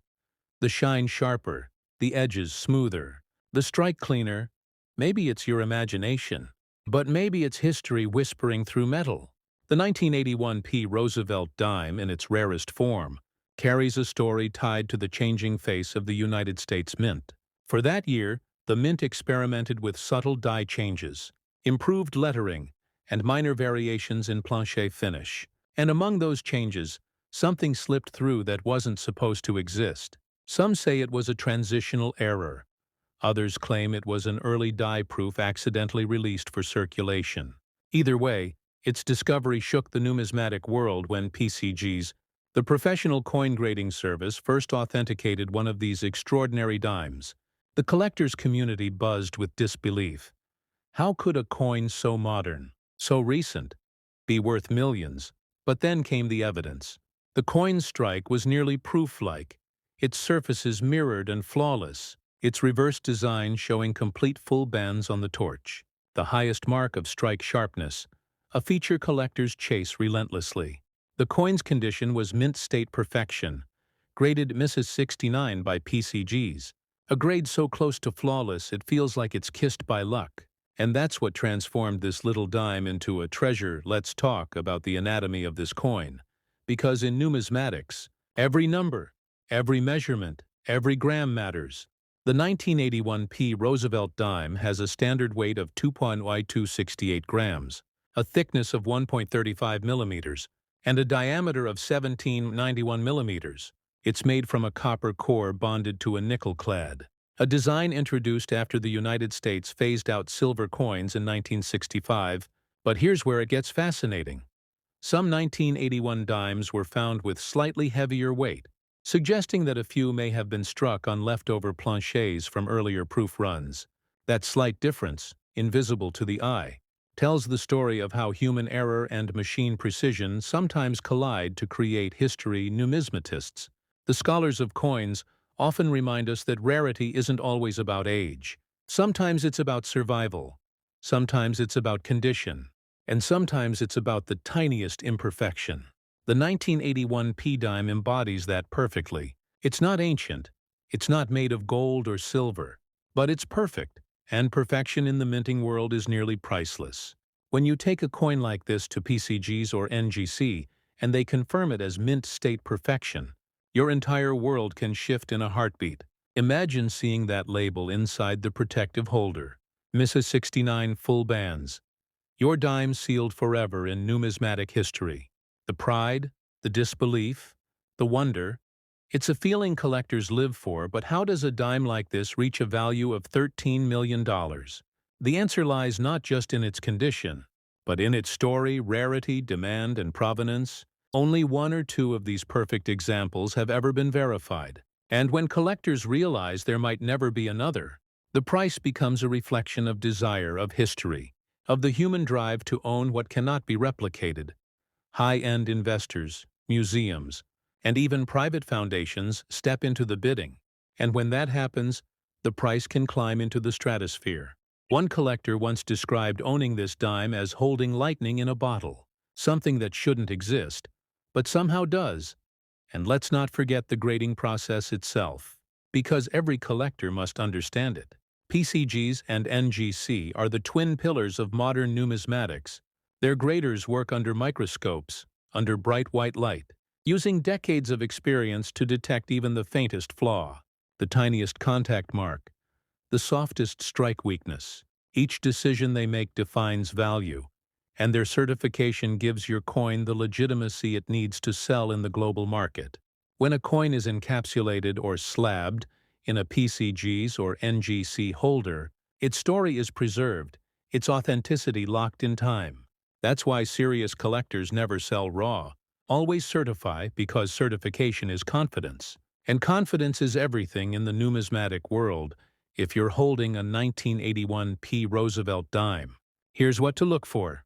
The shine sharper, the edges smoother, the strike cleaner. Maybe it's your imagination, but maybe it's history whispering through metal. The 1981 P Roosevelt dime, in its rarest form, carries a story tied to the changing face of the United States Mint. For that year, The mint experimented with subtle die changes, improved lettering, and minor variations in planche finish. And among those changes, something slipped through that wasn't supposed to exist. Some say it was a transitional error. Others claim it was an early die proof accidentally released for circulation. Either way, its discovery shook the numismatic world when PCGs, the professional coin grading service, first authenticated one of these extraordinary dimes. The collectors' community buzzed with disbelief. How could a coin so modern, so recent, be worth millions? But then came the evidence. The coin's strike was nearly proof-like, its surfaces mirrored and flawless, its reverse design showing complete full bands on the torch, the highest mark of strike sharpness, a feature collectors chase relentlessly. The coin's condition was mint state perfection, graded Mrs. 69 by PCGs, a grade so close to flawless it feels like it's kissed by luck. And that's what transformed this little dime into a treasure. Let's talk about the anatomy of this coin. Because in numismatics, every number, every measurement, every gram matters. The 1981 P. Roosevelt dime has a standard weight of 2.268 grams, a thickness of 1.35 millimeters, and a diameter of 1791 millimeters. It's made from a copper core bonded to a nickel clad. A design introduced after the United States phased out silver coins in 1965, but here's where it gets fascinating. Some 1981 dimes were found with slightly heavier weight, suggesting that a few may have been struck on leftover planches from earlier proof runs. That slight difference, invisible to the eye, tells the story of how human error and machine precision sometimes collide to create history. Numismatists, the scholars of coins, often remind us that rarity isn't always about age. Sometimes it's about survival, sometimes it's about condition, and sometimes it's about the tiniest imperfection. The 1981 P dime embodies that perfectly. It's not ancient, it's not made of gold or silver, but it's perfect, and perfection in the minting world is nearly priceless. When you take a coin like this to PCGs or NGC, and they confirm it as mint state perfection, your entire world can shift in a heartbeat. Imagine seeing that label inside the protective holder. Mrs. 69 full bands. Your dime sealed forever in numismatic history. The pride, the disbelief, the wonder. It's a feeling collectors live for, but how does a dime like this reach a value of $13 million? The answer lies not just in its condition, but in its story, rarity, demand, and provenance. Only one or two of these perfect examples have ever been verified. And when collectors realize there might never be another, the price becomes a reflection of desire, of history, of the human drive to own what cannot be replicated. High-end investors, museums, and even private foundations step into the bidding. And when that happens, the price can climb into the stratosphere. One collector once described owning this dime as holding lightning in a bottle, something that shouldn't exist, but somehow does. And let's not forget the grading process itself, because every collector must understand it. PCGs and NGC are the twin pillars of modern numismatics. Their graders work under microscopes, under bright white light, using decades of experience to detect even the faintest flaw, the tiniest contact mark, the softest strike weakness. Each decision they make defines value, and their certification gives your coin the legitimacy it needs to sell in the global market. When a coin is encapsulated or slabbed in a PCG's or NGC holder, its story is preserved, its authenticity locked in time. That's why serious collectors never sell raw. Always certify, because certification is confidence. And confidence is everything in the numismatic world. If you're holding a 1981 P. Roosevelt dime, here's what to look for.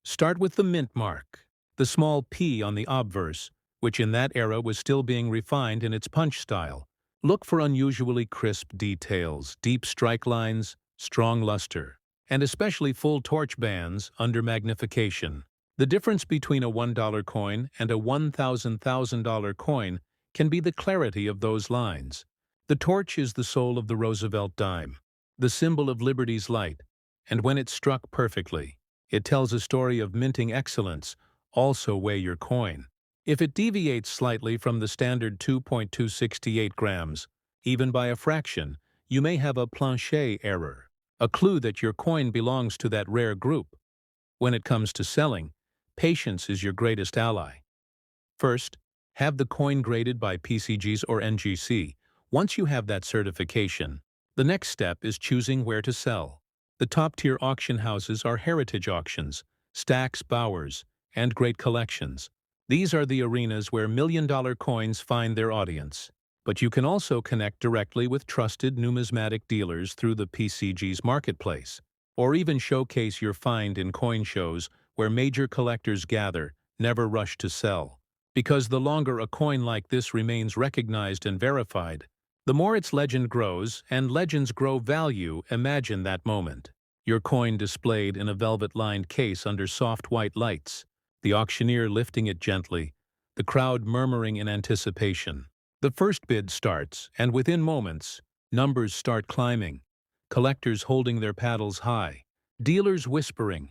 Start with the mint mark, the small P on the obverse, which in that era was still being refined in its punch style. Look for unusually crisp details, deep strike lines, strong luster, and especially full torch bands under magnification. The difference between a $1 coin and a $1,000 coin can be the clarity of those lines. The torch is the soul of the Roosevelt dime, the symbol of liberty's light, and when it's struck perfectly, it tells a story of minting excellence. Also weigh your coin. If it deviates slightly from the standard 2.268 grams, even by a fraction, you may have a plancher error, a clue that your coin belongs to that rare group. When it comes to selling, patience is your greatest ally. First, have the coin graded by PCGs or NGC. Once you have that certification, the next step is choosing where to sell. The top-tier auction houses are Heritage Auctions, Stax Bowers, and Great Collections. These are the arenas where million-dollar coins find their audience. But you can also connect directly with trusted numismatic dealers through the PCG's marketplace, or even showcase your find in coin shows where major collectors gather. Never rush to sell. Because the longer a coin like this remains recognized and verified, the more its legend grows, and legends grow value. Imagine that moment. Your coin displayed in a velvet-lined case under soft white lights, the auctioneer lifting it gently, the crowd murmuring in anticipation. The first bid starts, and within moments, numbers start climbing, collectors holding their paddles high, dealers whispering,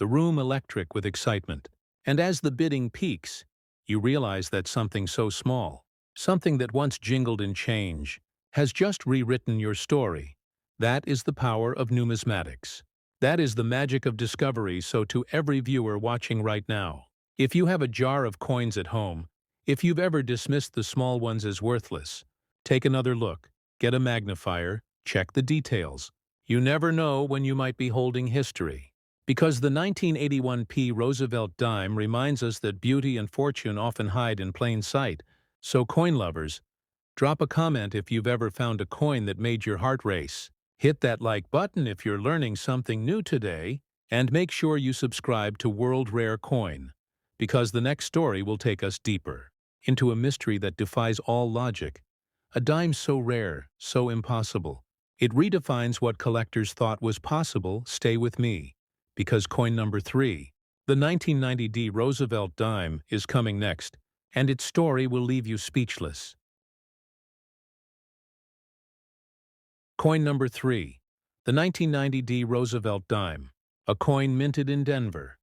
the room electric with excitement. And as the bidding peaks, you realize that something so small, something that once jingled in change, has just rewritten your story. That is the power of numismatics. That is the magic of discovery. So to every viewer watching right now, if you have a jar of coins at home, if you've ever dismissed the small ones as worthless, take another look, get a magnifier, check the details. You never know when you might be holding history. Because the 1981 P. Roosevelt dime reminds us that beauty and fortune often hide in plain sight. So coin lovers, drop a comment if you've ever found a coin that made your heart race. Hit that like button if you're learning something new today, and make sure you subscribe to World Rare Coin, because the next story will take us deeper into a mystery that defies all logic. A dime so rare, so impossible. It redefines what collectors thought was possible. Stay with me, because coin number 3, the 1990 Roosevelt dime, is coming next, and its story will leave you speechless. Coin number 3, the 1990 Roosevelt dime, a coin minted in Denver.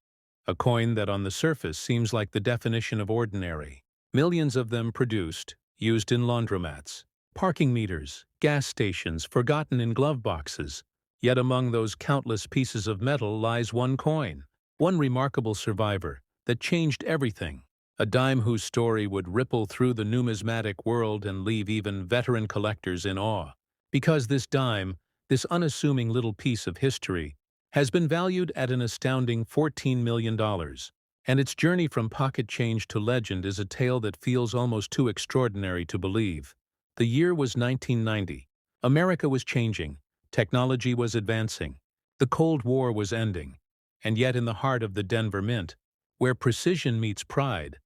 A coin that on the surface seems like the definition of ordinary. Millions of them produced, used in laundromats, parking meters, gas stations, forgotten in glove boxes. Yet among those countless pieces of metal lies one coin, one remarkable survivor that changed everything. A dime whose story would ripple through the numismatic world and leave even veteran collectors in awe. Because this dime, this unassuming little piece of history, has been valued at an astounding $14 million. And its journey from pocket change to legend is a tale that feels almost too extraordinary to believe. The year was 1990. America was changing. Technology was advancing. The Cold War was ending. And yet in the heart of the Denver Mint, where precision meets pride,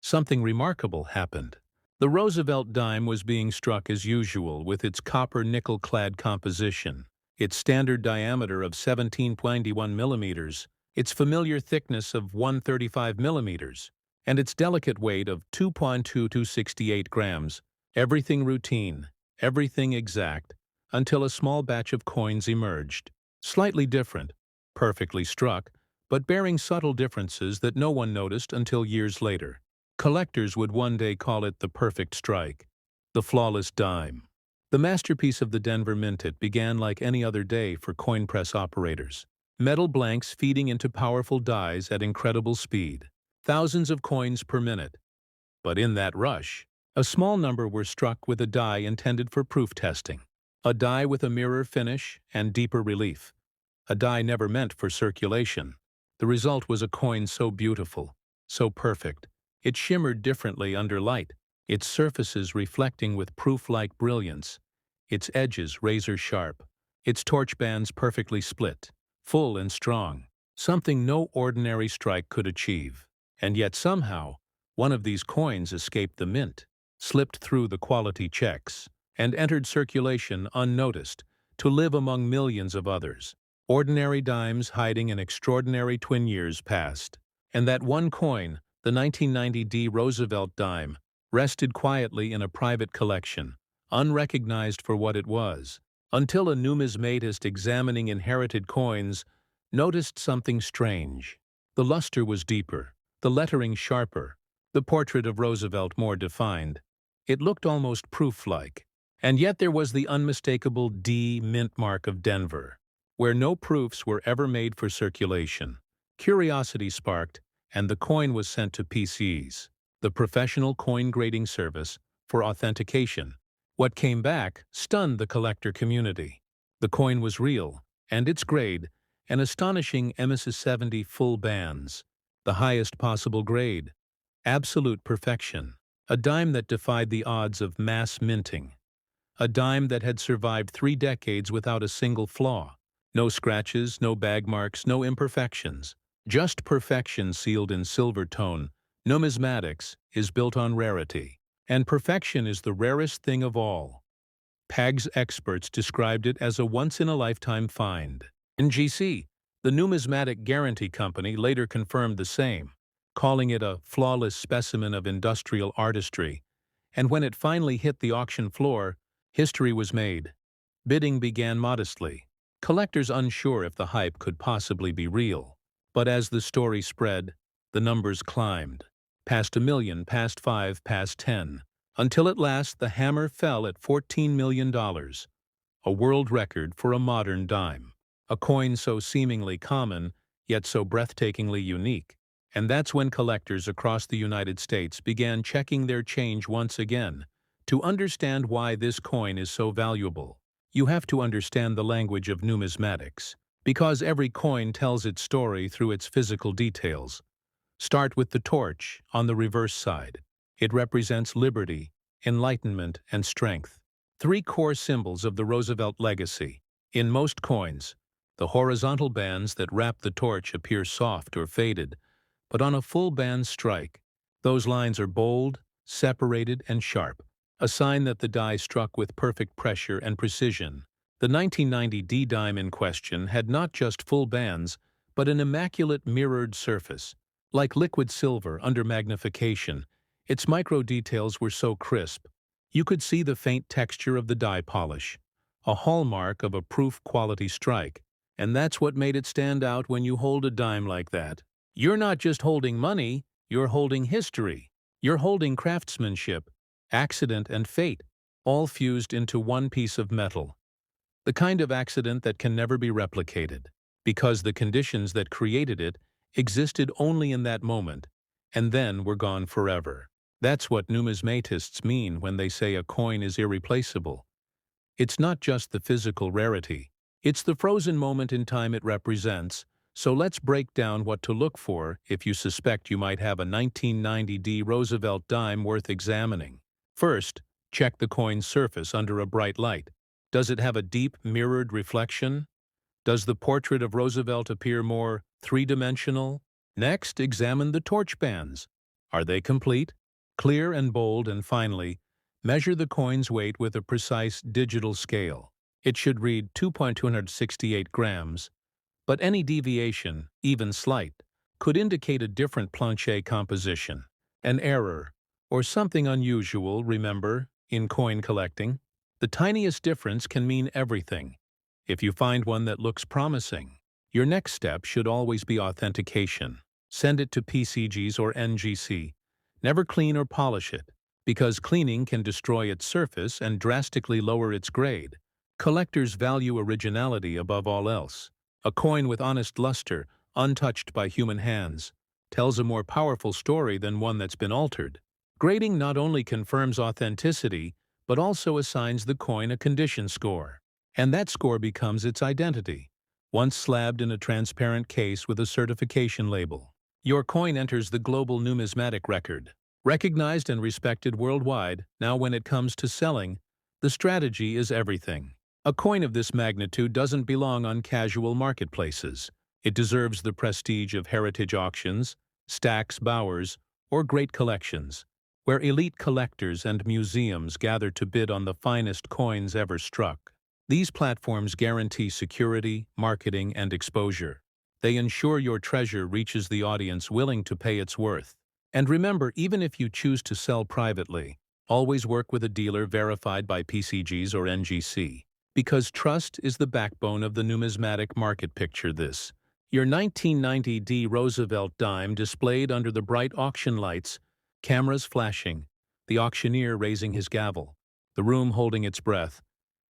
something remarkable happened. The Roosevelt dime was being struck as usual with its copper nickel-clad composition, its standard diameter of 17.91 millimeters, its familiar thickness of 135 millimeters, and its delicate weight of 2.2268 grams. Everything routine, everything exact, until a small batch of coins emerged. Slightly different, perfectly struck, but bearing subtle differences that no one noticed until years later. Collectors would one day call it the perfect strike, the flawless dime. The masterpiece of the Denver Mint. It began like any other day for coin press operators. Metal blanks feeding into powerful dies at incredible speed. Thousands of coins per minute. But in that rush, a small number were struck with a die intended for proof testing. A die with a mirror finish and deeper relief. A die never meant for circulation. The result was a coin so beautiful, so perfect. It shimmered differently under light, its surfaces reflecting with proof-like brilliance, its edges razor-sharp, its torch bands perfectly split, full and strong, something no ordinary strike could achieve. And yet somehow, one of these coins escaped the mint, slipped through the quality checks, and entered circulation unnoticed, to live among millions of others. Ordinary dimes hiding in extraordinary twin years past. And that one coin, the 1990 Roosevelt dime, rested quietly in a private collection, unrecognized for what it was, until a numismatist examining inherited coins noticed something strange. The luster was deeper, the lettering sharper, the portrait of Roosevelt more defined. It looked almost proof-like, And yet there was the unmistakable D mint mark of Denver, where no proofs were ever made for circulation. Curiosity sparked, and the coin was sent to PCs, the professional coin grading service, for authentication. What came back stunned the collector community. The coin was real, and its grade, an astonishing MS-70 full bands, the highest possible grade, absolute perfection, a dime that defied the odds of mass minting. A dime that had survived 3 decades without a single flaw. No scratches, no bag marks, no imperfections. Just perfection sealed in silver tone. Numismatics is built on rarity. And perfection is the rarest thing of all. PAG's experts described it as a once-in-a-lifetime find. NGC, the numismatic guarantee company, later confirmed the same, calling it a flawless specimen of industrial artistry. And when it finally hit the auction floor, history was made. Bidding began modestly, collectors unsure if the hype could possibly be real. But as the story spread, the numbers climbed. Past 1 million, past 5, past 10, until at last the hammer fell at $14 million, a world record for a modern dime. A coin so seemingly common, yet so breathtakingly unique. And that's when collectors across the United States began checking their change once again. To understand why this coin is so valuable, you have to understand the language of numismatics, because every coin tells its story through its physical details. Start with the torch on the reverse side. It represents liberty, enlightenment, and strength. 3 core symbols of the Roosevelt legacy. In most coins, the horizontal bands that wrap the torch appear soft or faded, but on a full band strike, those lines are bold, separated, and sharp, a sign that the die struck with perfect pressure and precision. The 1990 D dime in question had not just full bands, but an immaculate mirrored surface. Like liquid silver under magnification, its micro-details were so crisp, you could see the faint texture of the die polish, a hallmark of a proof-quality strike. And that's what made it stand out when you hold a dime like that. You're not just holding money, you're holding history. You're holding craftsmanship, accident, and fate, all fused into one piece of metal. The kind of accident that can never be replicated, because the conditions that created it existed only in that moment, and then were gone forever. That's what numismatists mean when they say a coin is irreplaceable. It's not just the physical rarity, it's the frozen moment in time it represents. So let's break down what to look for if you suspect you might have a 1990 D Roosevelt dime worth examining. First, check the coin's surface under a bright light. Does it have a deep, mirrored reflection? Does the portrait of Roosevelt appear more three-dimensional? Next, examine the torch bands. Are they complete, clear and bold? And finally, measure the coin's weight with a precise digital scale. It should read 2.268 grams, but any deviation, even slight, could indicate a different planche composition, an error, or something unusual. Remember, in coin collecting, the tiniest difference can mean everything. If you find one that looks promising, your next step should always be authentication. Send it to PCGs or NGC. Never clean or polish it, because cleaning can destroy its surface and drastically lower its grade. Collectors value originality above all else. A coin with honest luster, untouched by human hands, tells a more powerful story than one that's been altered. Grading not only confirms authenticity, but also assigns the coin a condition score. And that score becomes its identity. Once slabbed in a transparent case with a certification label, your coin enters the global numismatic record. Recognized and respected worldwide, now when it comes to selling, the strategy is everything. A coin of this magnitude doesn't belong on casual marketplaces. It deserves the prestige of heritage auctions, Stack's Bowers, or great collections, where elite collectors and museums gather to bid on the finest coins ever struck. These platforms guarantee security, marketing, and exposure. They ensure your treasure reaches the audience willing to pay its worth. And remember, even if you choose to sell privately, always work with a dealer verified by PCGs or NGC. Because trust is the backbone of the numismatic market. Picture this: your 1990 D Roosevelt dime displayed under the bright auction lights, cameras flashing, the auctioneer raising his gavel, the room holding its breath,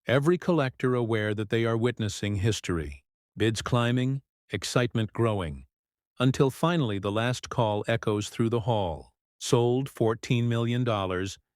every collector aware that they are witnessing history. Bids climbing, excitement growing, until finally the last call echoes through the hall. Sold $14 million,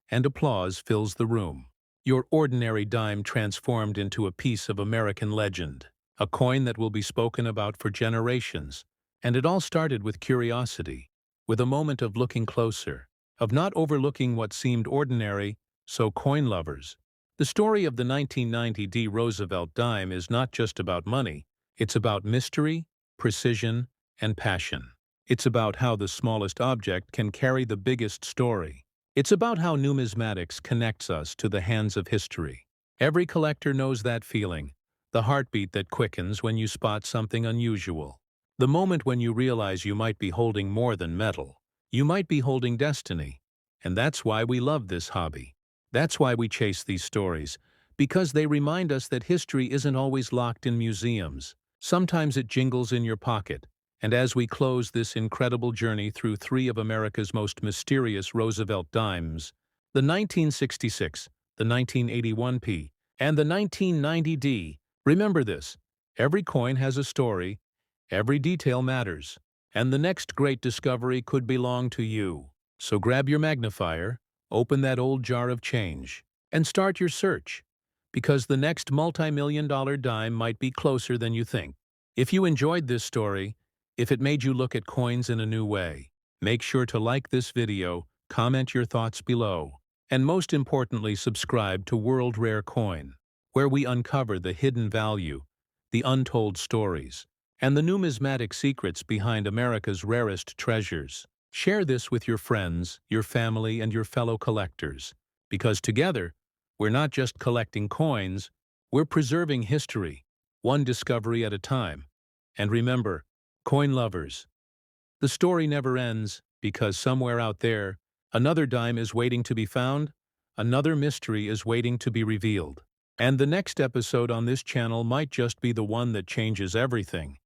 and applause fills the room. Your ordinary dime transformed into a piece of American legend, a coin that will be spoken about for generations. And it all started with curiosity, with a moment of looking closer, of not overlooking what seemed ordinary. So coin lovers, the story of the 1990 D. Roosevelt dime is not just about money, it's about mystery, precision, and passion. It's about how the smallest object can carry the biggest story. It's about how numismatics connects us to the hands of history. Every collector knows that feeling, the heartbeat that quickens when you spot something unusual. The moment when you realize you might be holding more than metal. You might be holding destiny. And that's why we love this hobby. That's why we chase these stories, because they remind us that history isn't always locked in museums. Sometimes it jingles in your pocket. And as we close this incredible journey through three of America's most mysterious Roosevelt dimes, the 1966, the 1981 P, and the 1990 D, remember this: every coin has a story, every detail matters, and the next great discovery could belong to you. So grab your magnifier, open that old jar of change, and start your search, because the next multi-million-dollar dime might be closer than you think. If you enjoyed this story, if it made you look at coins in a new way, make sure to like this video, comment your thoughts below, and most importantly, subscribe to World Rare Coin, where we uncover the hidden value, the untold stories, and the numismatic secrets behind America's rarest treasures. Share this with your friends, your family, and your fellow collectors, because together, we're not just collecting coins, we're preserving history, one discovery at a time. And remember, coin lovers, the story never ends, because somewhere out there, another dime is waiting to be found, another mystery is waiting to be revealed. And the next episode on this channel might just be the one that changes everything.